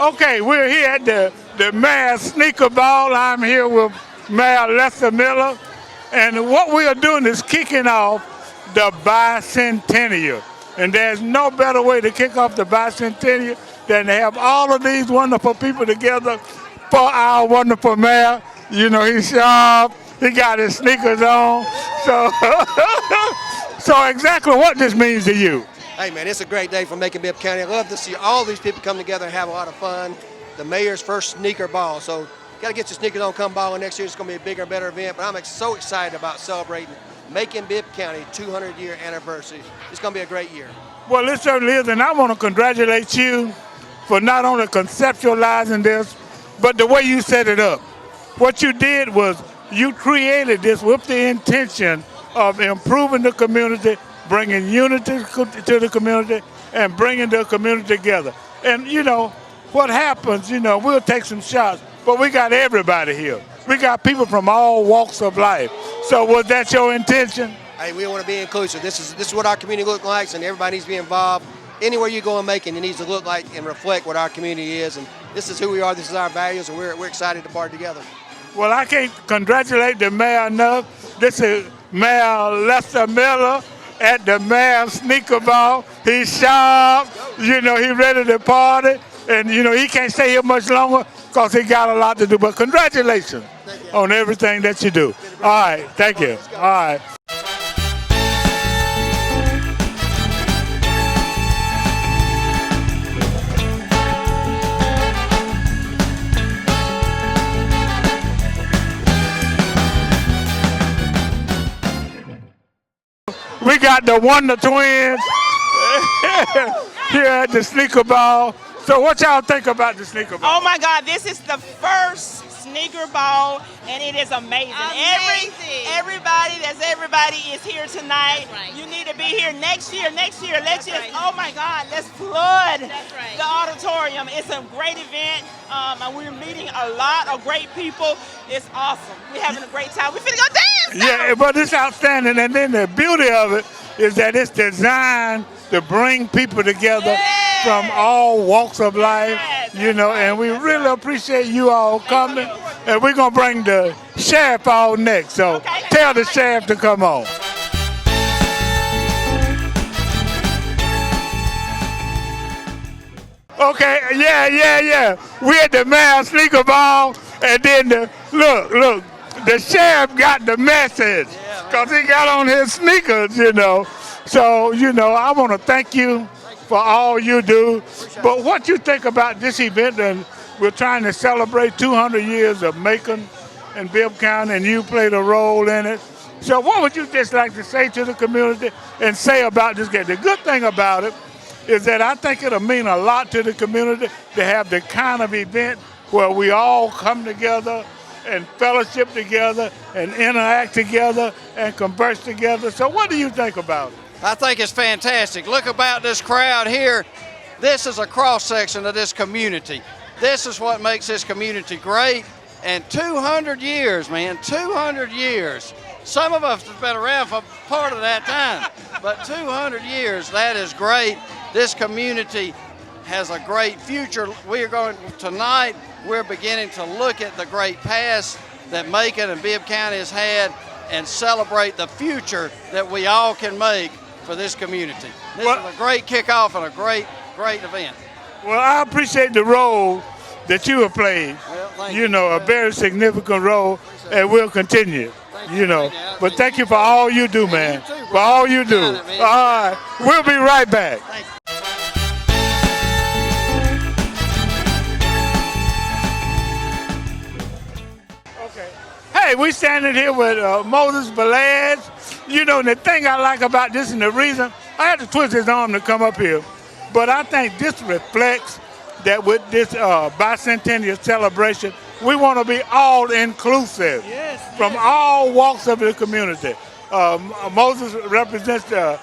Okay, we're here at the Mayor Sneaker Ball. I'm here with Mayor Lester Miller. And what we are doing is kicking off the Bicentennial. And there's no better way to kick off the Bicentennial than to have all of these wonderful people together for our wonderful mayor. You know, he's sharp. He got his sneakers on. So, so exactly what this means to you. Hey man, it's a great day for Macon Bibb County. I love to see all these people come together and have a lot of fun. The mayor's first sneaker ball. So got to get your sneakers on, come balling next year. It's going to be a bigger and better event. But I'm so excited about celebrating Macon Bibb County 200-year anniversary. It's going to be a great year. Well, it certainly is, and I want to congratulate you for not only conceptualizing this, but the way you set it up. What you did was you created this with the intention of improving the community, bringing unity to the community, and bringing the community together. And, you know, what happens, you know, we'll take some shots, but we got everybody here. We got people from all walks of life. So was that your intention? Hey, we want to be inclusive. This is what our community looks like, and everybody needs to be involved. Anywhere you go in Macon, it needs to look like and reflect what our community is. And this is who we are, this is our values, and we're excited to party together. Well, I can't congratulate the mayor enough. This is Mayor Lester Miller at the Mayor's Sneaker Ball. He's sharp, you know, he's ready to party. And, you know, he can't stay here much longer because he got a lot to do. But congratulations on everything that you do. All right, thank you. All right. We got the Wonder Twins here at the Sneaker Ball. So what y'all think about the Sneaker Ball? Oh my God, this is the first Sneaker Ball, and it is amazing. Everybody is here tonight. Right. You need to be here next year. Oh my God, let's flood the auditorium. It's a great event, and we're meeting a lot of great people. It's awesome. We're having a great time. We're finna go dance. Yeah, but it's outstanding, and then the beauty of it is that it's designed to bring people together from all walks of life, you know, and we really appreciate you all coming. And we're going to bring the sheriff on next, so tell the sheriff to come on. Okay, yeah. We at the Mayor's Sneaker Ball, and then look, the sheriff got the message because he got on his sneakers, you know. So, you know, I want to thank you for all you do. But what you think about this event, and we're trying to celebrate 200 years of Macon and Bibb County, and you played a role in it. So what would you just like to say to the community and say about this game? The good thing about it is that I think it'll mean a lot to the community to have the kind of event where we all come together and fellowship together and interact together and converse together. So what do you think about it? I think it's fantastic. Look about this crowd here. This is a cross-section of this community. This is what makes this community great. And 200 years, man, 200 years. Some of us have been around for part of that time, but 200 years, that is great. This community has a great future. Tonight, we're beginning to look at the great past that Macon and Bibb County has had and celebrate the future that we all can make for this community. This is a great kickoff and a great event. Well, I appreciate the role that you have played. Well, you know, a very significant role, and we'll continue. You know, but thank you for all you do, man. For all you do. All right, we'll be right back. Okay. Hey, we standing here with Moses Velez. You know, the thing I like about this, and the reason I had to twist his arm to come up here, but I think this reflects that with this bicentennial celebration, we want to be all inclusive from all walks of the community. Moses represents the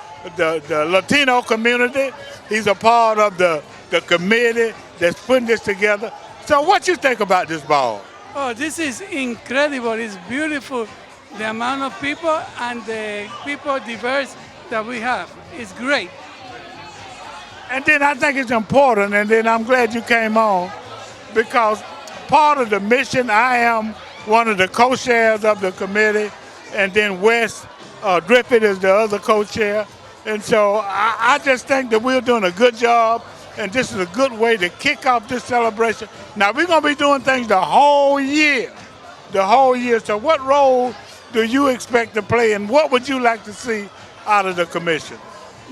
Latino community. He's a part of the committee that's putting this together. So what you think about this ball? Oh, this is incredible. It's beautiful. The amount of people and the people diverse that we have is great. And then I think it's important, and then I'm glad you came on, because part of the mission, I am one of the co-chairs of the committee, and then Wes Griffith is the other co-chair. And so I just think that we're doing a good job, and this is a good way to kick off this celebration. Now, we're going to be doing things the whole year. So what role do you expect to play, and what would you like to see out of the commission?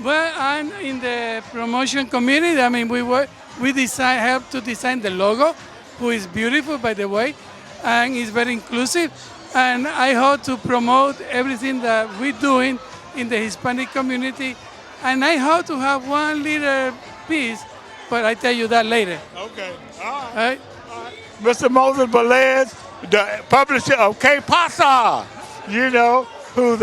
Well, I'm in the promotion committee. I mean, we help to design the logo, who is beautiful, by the way, and is very inclusive. And I hope to promote everything that we're doing in the Hispanic community. And I hope to have one little piece, but I tell you that later. Okay, all right. Mr. Moses Velez, the publisher of K Pasa, who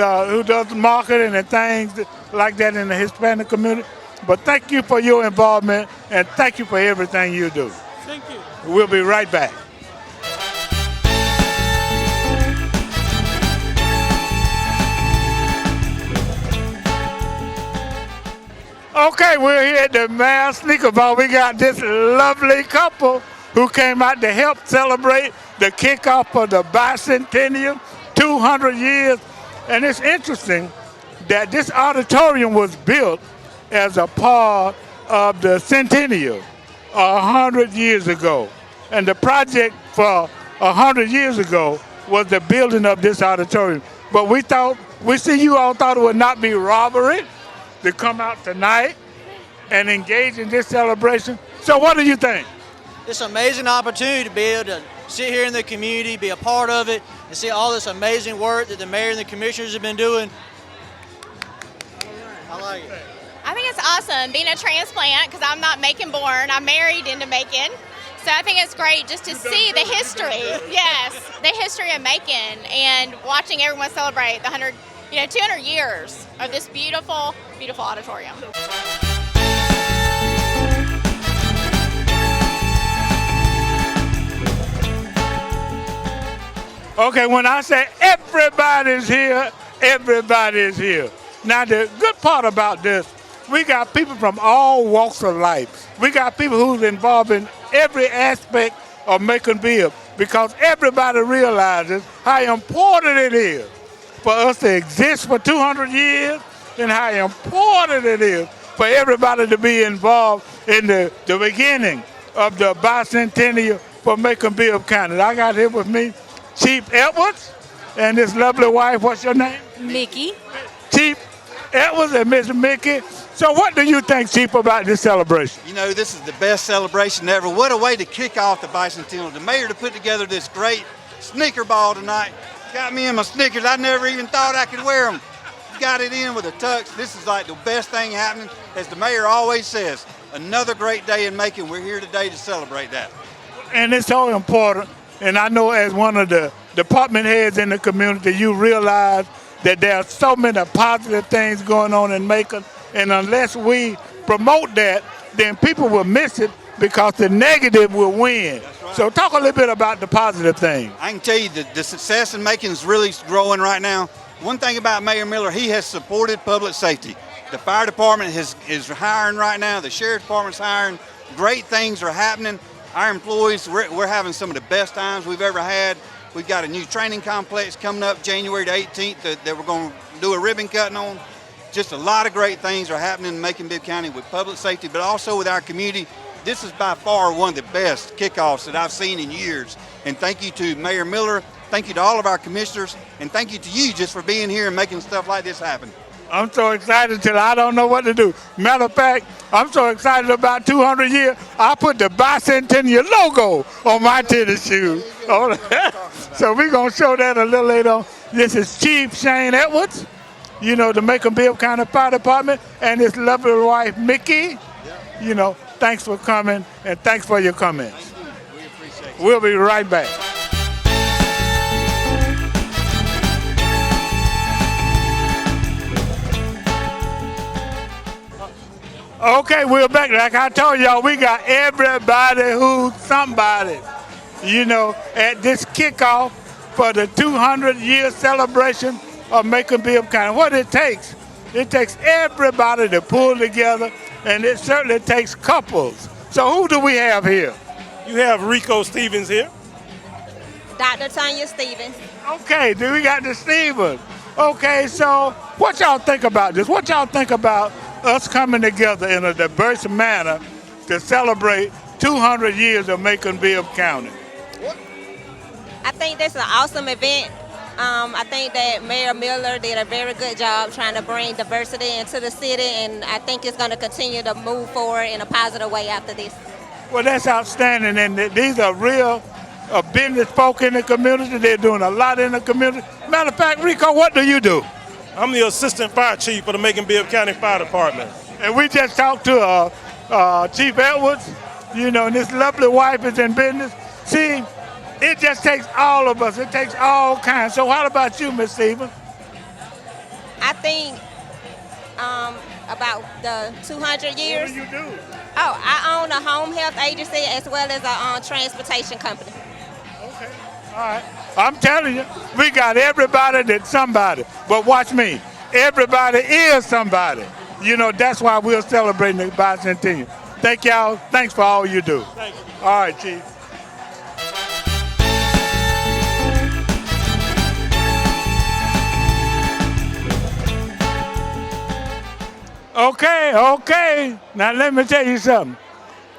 does marketing and things like that in the Hispanic community. But thank you for your involvement, and thank you for everything you do. Thank you. We'll be right back. Okay, we're here at the Mayor Sneaker Ball. We got this lovely couple who came out to help celebrate the kickoff of the Bicentennial, 200 years. And it's interesting that this auditorium was built as a part of the Centennial 100 years ago. And the project for 100 years ago was the building of this auditorium. But we see you all thought it would not be robbery to come out tonight and engage in this celebration. So what do you think? It's an amazing opportunity to be able to sit here in the community, be a part of it, and see all this amazing work that the mayor and the commissioners have been doing. I like it. I think it's awesome being a transplant because I'm not Macon born. I'm married into Macon. So I think it's great just to see the history. Yes, the history of Macon and watching everyone celebrate the 200 years of this beautiful, beautiful auditorium. Okay, when I say everybody's here, everybody is here. Now, the good part about this, we got people from all walks of life. We got people who's involved in every aspect of Macon Bibb, because everybody realizes how important it is for us to exist for 200 years and how important it is for everybody to be involved in the beginning of the Bicentennial for Macon Bibb County. I got here with me Chief Edwards and his lovely wife. What's your name? Mickey. Chief Edwards and Miss Mickey. So what do you think, Chief, about this celebration? You know, this is the best celebration ever. What a way to kick off the Bicentennial. The mayor to put together this great sneaker ball tonight. Got me in my sneakers. I never even thought I could wear them. Got it in with a tux. This is like the best thing happening. As the mayor always says, another great day in Macon. We're here today to celebrate that. And it's so important. And I know as one of the department heads in the community, you realize that there are so many positive things going on in Macon. And unless we promote that, then people will miss it because the negative will win. Right. So talk a little bit about the positive thing. I can tell you that the success in Macon is really growing right now. One thing about Mayor Miller, he has supported public safety. The fire department is hiring right now. The sheriff's department's hiring. Great things are happening. Our employees, we're having some of the best times we've ever had. We've got a new training complex coming up January the 18th that we're going to do a ribbon cutting on. Just a lot of great things are happening in Macon-Bibb County with public safety, but also with our community. This is by far one of the best kickoffs that I've seen in years. And thank you to Mayor Miller, thank you to all of our commissioners, and thank you to you just for being here and making stuff like this happen. I'm so excited till I don't know what to do. Matter of fact, I'm so excited about 200 years, I put the Bicentennial logo on my tennis shoes. So we're going to show that a little later on. This is Chief Shane Edwards, the Macon-Bibb County Fire Department, and his lovely wife, Mickey. Thanks for coming, and thanks for your comments. Thank you. We appreciate it. We'll be right back. Okay, we're back. Like I told y'all, we got everybody who's somebody, at this kickoff for the 200-year celebration of Macon-Bibb County. What it takes everybody to pull together, and it certainly takes couples. So who do we have here? You have Rico Stevens here. Dr. Tanya Stevens. Okay, then we got the Stevens. Okay, so what y'all think about this? What y'all think about us coming together in a diverse manner to celebrate 200 years of Macon-Bibb County? I think that's an awesome event. I think that Mayor Miller did a very good job trying to bring diversity into the city, and I think it's going to continue to move forward in a positive way after this. Well, that's outstanding, and these are real business folk in the community. They're doing a lot in the community. Matter of fact, Rico, what do you do? I'm the assistant fire chief for the Macon-Bibb County Fire Department. And we just talked to Chief Edwards, you know, and his lovely wife is in business. See, it just takes all of us. It takes all kinds. So how about you, Miss Stevens? I think about the 200 years. What do you do? Oh, I own a home health agency as well as a transportation company. Okay, all right. I'm telling you, we got everybody that's somebody. But watch me, everybody is somebody. You know, that's why we're celebrating the Bicentennial. Thank y'all. Thanks for all you do. Thank you. All right, Chief. Okay. Now let me tell you something.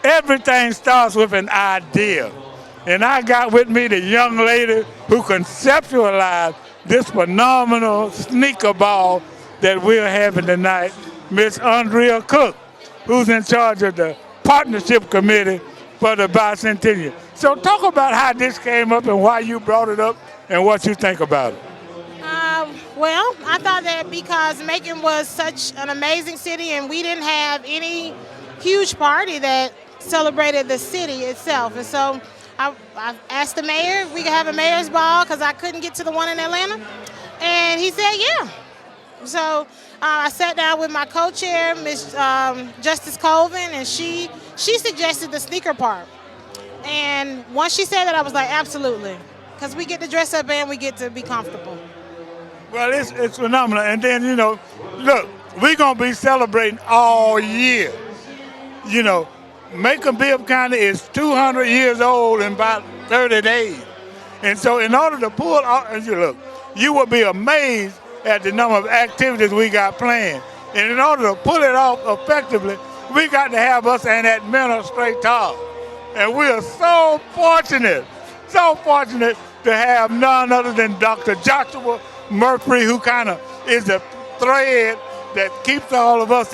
Everything starts with an idea. And I got with me the young lady who conceptualized this phenomenal sneaker ball that we're having tonight, Miss Andrea Cook, who's in charge of the partnership committee for the Bicentennial. So talk about how this came up and why you brought it up and what you think about it. Well, I thought that because Macon was such an amazing city and we didn't have any huge party that celebrated the city itself. And so I asked the mayor if we could have a mayor's ball because I couldn't get to the one in Atlanta. And he said, yeah. So I sat down with my co-chair, Ms. Justice Colvin, and she suggested the sneaker park. And once she said that, I was like, absolutely. Because we get to dress up and we get to be comfortable. Well, it's phenomenal. And then, you know, look, we're going to be celebrating all year. You know, Macon-Bibb County is 200 years old in about 30 days. And so in order to pull off, and you look, you will be amazed at the number of activities we got planned. And in order to pull it off effectively, we got to have us an administrator. And we are so fortunate to have none other than Dr. Joshua Murphy, who kind of is the thread that keeps all of us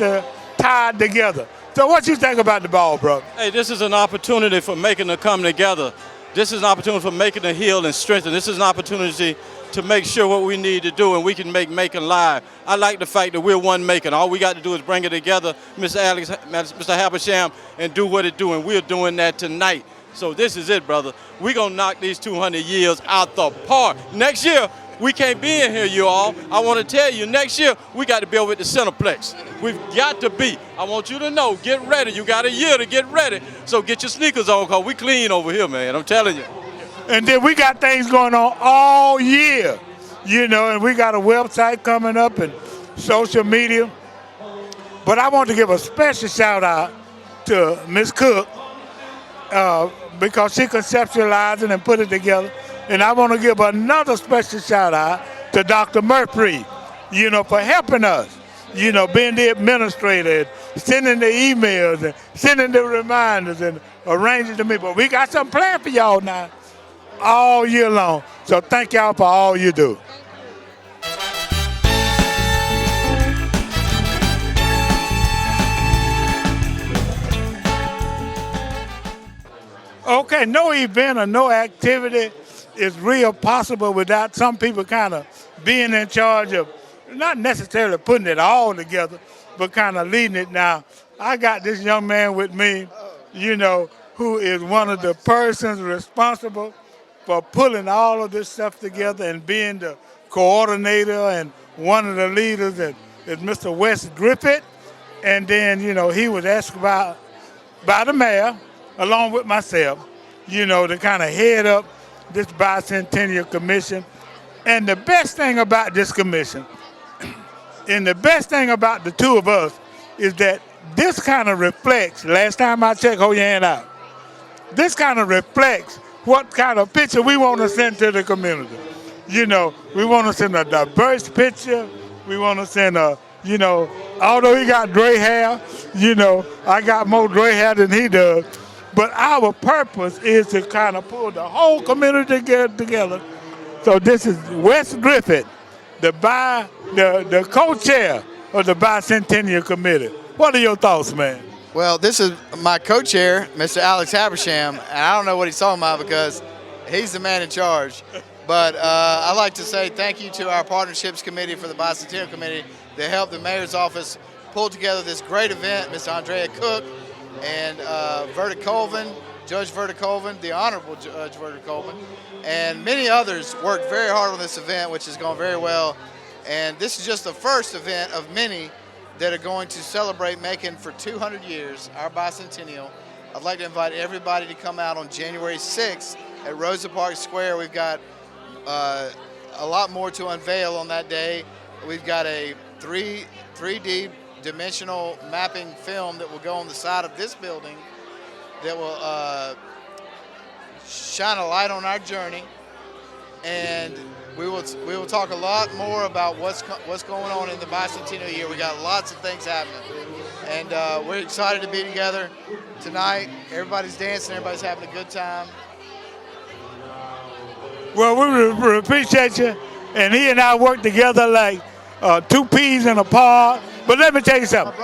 tied together. So what you think about the ball, bro? Hey, this is an opportunity for Macon to come together. This is an opportunity for Macon to heal and strengthen. This is an opportunity to make sure what we need to do and we can make Macon live. I like the fact that we're one Macon. All we got to do is bring it together, Mr. Habersham, and do what it do, and we're doing that tonight. So this is it, brother. We're going to knock these 200 years out the park. Next year, we can't be in here, you all. I want to tell you, next year, we got to be over at the Cineplex. We've got to be. I want you to know, get ready. You got a year to get ready. So get your sneakers on, because we clean over here, man. I'm telling you. And then we got things going on all year, you know, and we got a website coming up and social media. But I want to give a special shout out to Ms. Cook because she conceptualized it and put it together. And I want to give another special shout out to Dr. Murphy, you know, for helping us, you know, being the administrator, and sending the emails and sending the reminders and arranging the meetings. But we got something planned for y'all now all year long. So thank y'all for all you do. Okay, no event or no activity is real possible without some people kind of being in charge of not necessarily putting it all together, but kind of leading it. Now, I got this young man with me, you know, who is one of the persons responsible for pulling all of this stuff together and being the coordinator, and one of the leaders is Mr. Wes Griffith. And then, you know, he was asked by the mayor, along with myself, you know, to kind of head up this Bicentennial Commission. And the best thing about this commission, and the best thing about the two of us, is that this kind of reflects, last time I checked, hold your hand out, this kind of reflects what kind of picture we want to send to the community. You know, we want to send a diverse picture. We want to send a, you know, although he got gray hair, you know, I got more gray hair than he does. But our purpose is to kind of pull the whole community together. So this is Wes Griffith, the co-chair of the Bicentennial Committee. What are your thoughts, man? Well, this is my co-chair, Mr. Alex Habersham, and I don't know what he's talking about because he's the man in charge. But I'd like to say thank you to our Partnerships Committee for the Bicentennial Committee that helped the Mayor's Office pull together this great event. Ms. Andrea Cook and Verda Colvin, Judge Verda Colvin, the Honorable Judge Verda Colvin, and many others worked very hard on this event, which has gone very well. And this is just the first event of many that are going to celebrate Macon for 200 years, our bicentennial. I'd like to invite everybody to come out on January 6th at Rosa Parks Square. We've got a lot more to unveil on that day. We've got a 3D dimensional mapping film that will go on the side of this building that will shine a light on our journey. And we will talk a lot more about what's going on in the bicentennial year. We got lots of things happening, and we're excited to be together tonight. Everybody's dancing, everybody's having a good time. Well, we appreciate you, and he and I work together like two peas in a pod. But let me tell you something.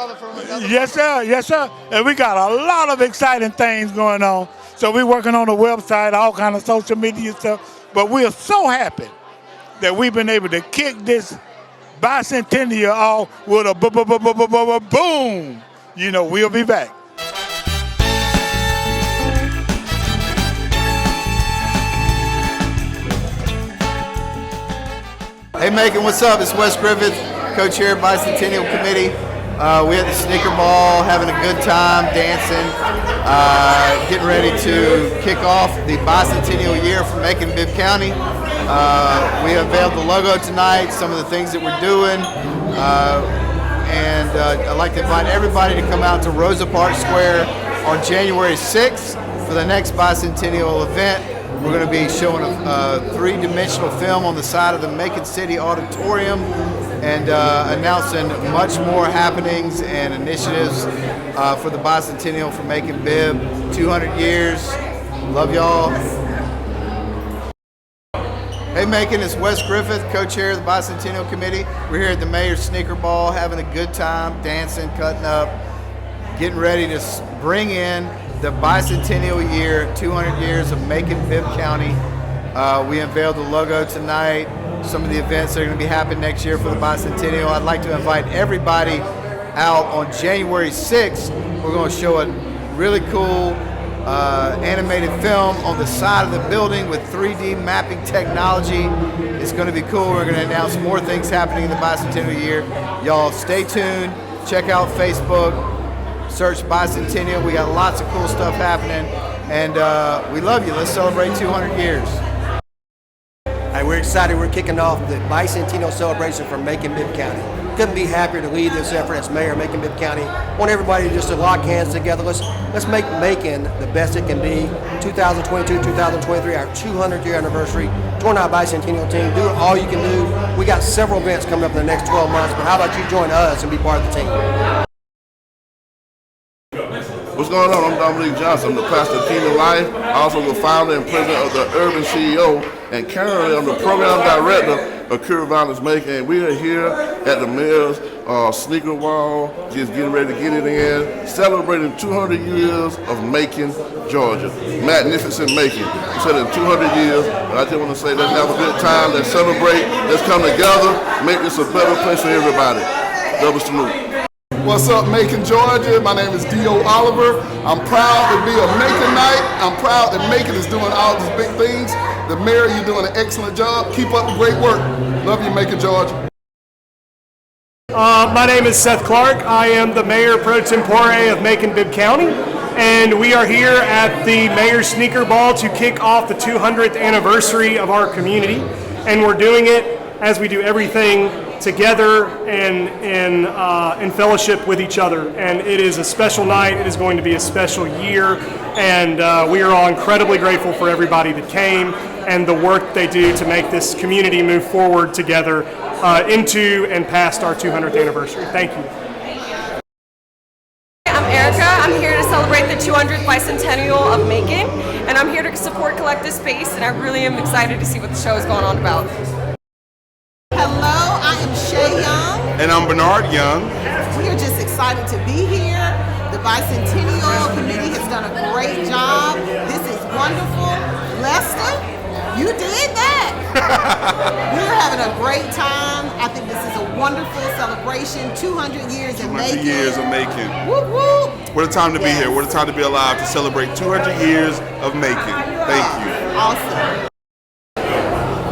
Yes, sir. Yes, sir. And we got a lot of exciting things going on. So we're working on the website, all kind of social media stuff. But we are so happy that we've been able to kick this bicentennial off with a boom. You know, we'll be back. Hey Macon, what's up? It's Wes Griffith, co-chair of Bicentennial Committee. We had the sneaker ball, having a good time, dancing, getting ready to kick off the bicentennial year for Macon Bibb County. We unveiled the logo tonight, some of the things that we're doing, and I'd like to invite everybody to come out to Rosa Parks Square on January 6th for the next bicentennial event. We're going to be showing a three-dimensional film on the side of the Macon City Auditorium and announcing much more happenings and initiatives for the bicentennial for Macon Bibb. 200 years. Love y'all. Hey Macon, it's Wes Griffith, co-chair of the Bicentennial Committee. We're here at the Mayor's Sneaker Ball, having a good time, dancing, cutting up, getting ready to bring in the bicentennial year, 200 years of Macon Bibb County. We unveiled the logo tonight, some of the events that are going to be happening next year for the bicentennial. I'd like to invite everybody out on January 6th. We're going to show a really cool animated film on the side of the building with 3D mapping technology. It's going to be cool. We're going to announce more things happening in the bicentennial year. Y'all stay tuned. Check out Facebook. Search Bicentennial. We got lots of cool stuff happening, and we love you. Let's celebrate 200 years. Hey, we're excited. We're kicking off the bicentennial celebration for Macon Bibb County. Couldn't be happier to lead this effort as mayor of Macon Bibb County. Want everybody just to lock hands together. Let's make Macon the best it can be. 2022, 2023, our 200th year anniversary. Join our bicentennial team. Do all you can do. We got several events coming up in the next 12 months, but how about you join us and be part of the team? What's going on? I'm Dominique Johnson. I'm the pastor of Kingdom Life, also the founder and president of the Urban CEO, and currently I'm the program director of Cure Violence Macon. And we are here at the Mayor's Sneaker Wall, just getting ready to get it in, celebrating 200 years of Macon, Georgia. Magnificent Macon. We said in 200 years, and I just want to say let's have a good time, let's celebrate, let's come together, make this a better place for everybody. Double salute. What's up, Macon, Georgia? My name is D.O. Oliver. I'm proud to be a Maconite. I'm proud that Macon is doing all these big things. The mayor, you're doing an excellent job. Keep up the great work. Love you, Macon, Georgia. My name is Seth Clark. I am the mayor pro tempore of Macon Bibb County, and we are here at the Mayor's Sneaker Ball to kick off the 200th anniversary of our community, and we're doing it as we do everything together and in fellowship with each other. And it is a special night. It is going to be a special year. And we are all incredibly grateful for everybody that came and the work they do to make this community move forward together into and past our 200th anniversary. Thank you. I'm Erica. I'm here to celebrate the 200th Bicentennial of Macon, and I'm here to support Collective Space, and I really am excited to see what the show is going on about. Hello, I am Shay Young. And I'm Bernard Young. We are just excited to be here. The Bicentennial Committee has done a great job. This is wonderful. Lester, you did that. We're having a great time. I think this is a wonderful celebration. 200 years in Macon. 200 years of Macon. Whoop, whoop. What a time to be here. What a time to be alive to celebrate 200 years of Macon. Thank you. Awesome.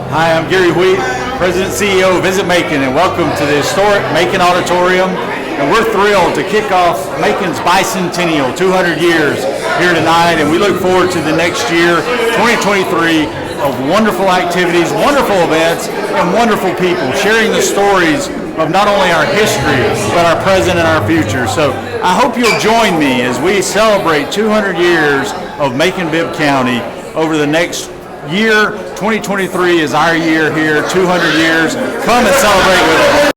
Hi, I'm Gary Wheat, President and CEO of Visit Macon, and welcome to the historic Macon Auditorium. And we're thrilled to kick off Macon's Bicentennial, 200 years here tonight, and we look forward to the next year, 2023, of wonderful activities, wonderful events, and wonderful people sharing the stories of not only our history, but our present and our future. So I hope you'll join me as we celebrate 200 years of Macon-Bibb County over the next year. 2023 is our year here, 200 years. Come and celebrate with us.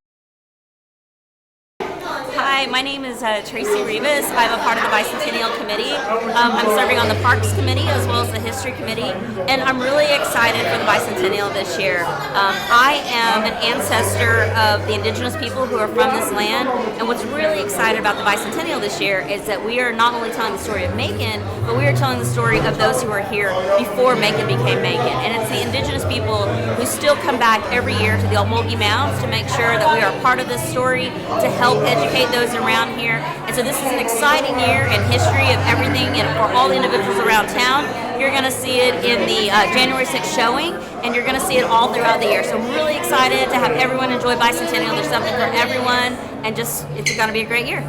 Hi, my name is Tracy Rivas. I'm a part of the Bicentennial Committee. I'm serving on the Parks Committee as well as the History Committee, and I'm really excited for the Bicentennial this year. I am an ancestor of the indigenous people who are from this land, and what's really excited about the Bicentennial this year is that we are not only telling the story of Macon, but we are telling the story of those who were here before Macon became Macon. And it's the indigenous people who still come back every year to the Olmulgee Mounds to make sure that we are part of this story, to help educate those around here. And so this is an exciting year in history of everything and for all the individuals around town. You're going to see it in the January 6th showing, and you're going to see it all throughout the year. So I'm really excited to have everyone enjoy Bicentennial. There's something for everyone, and just it's going to be a great year.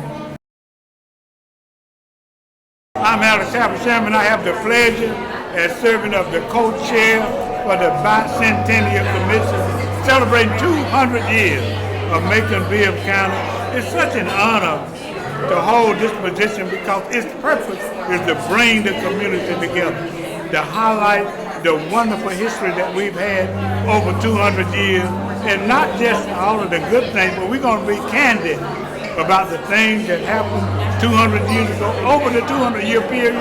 I'm Alex Habersham, and I have the pleasure as serving of the co-chair for the Bicentennial Commission, celebrating 200 years of Macon-Bibb County. It's such an honor to hold this position because its purpose is to bring the community together, to highlight the wonderful history that we've had over 200 years, and not just all of the good things, but we're going to be candid about the things that happened 200 years ago, over the 200-year period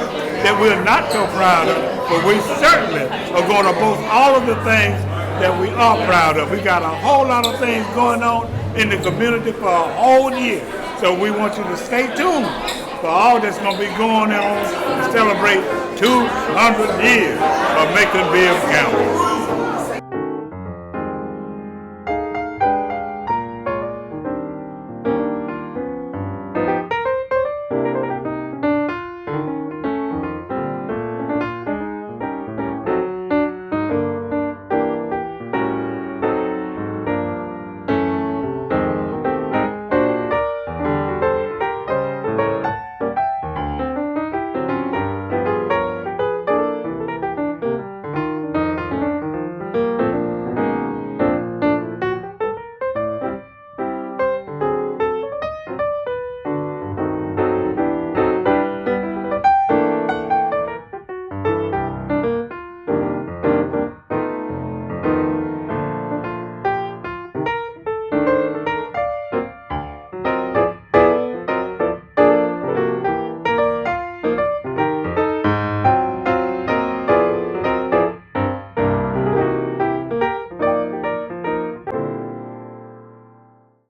that we're not so proud of, but we certainly are going to boast all of the things that we are proud of. We got a whole lot of things going on in the community for a whole year. So we want you to stay tuned for all that's going to be going on to celebrate 200 years of Macon-Bibb County.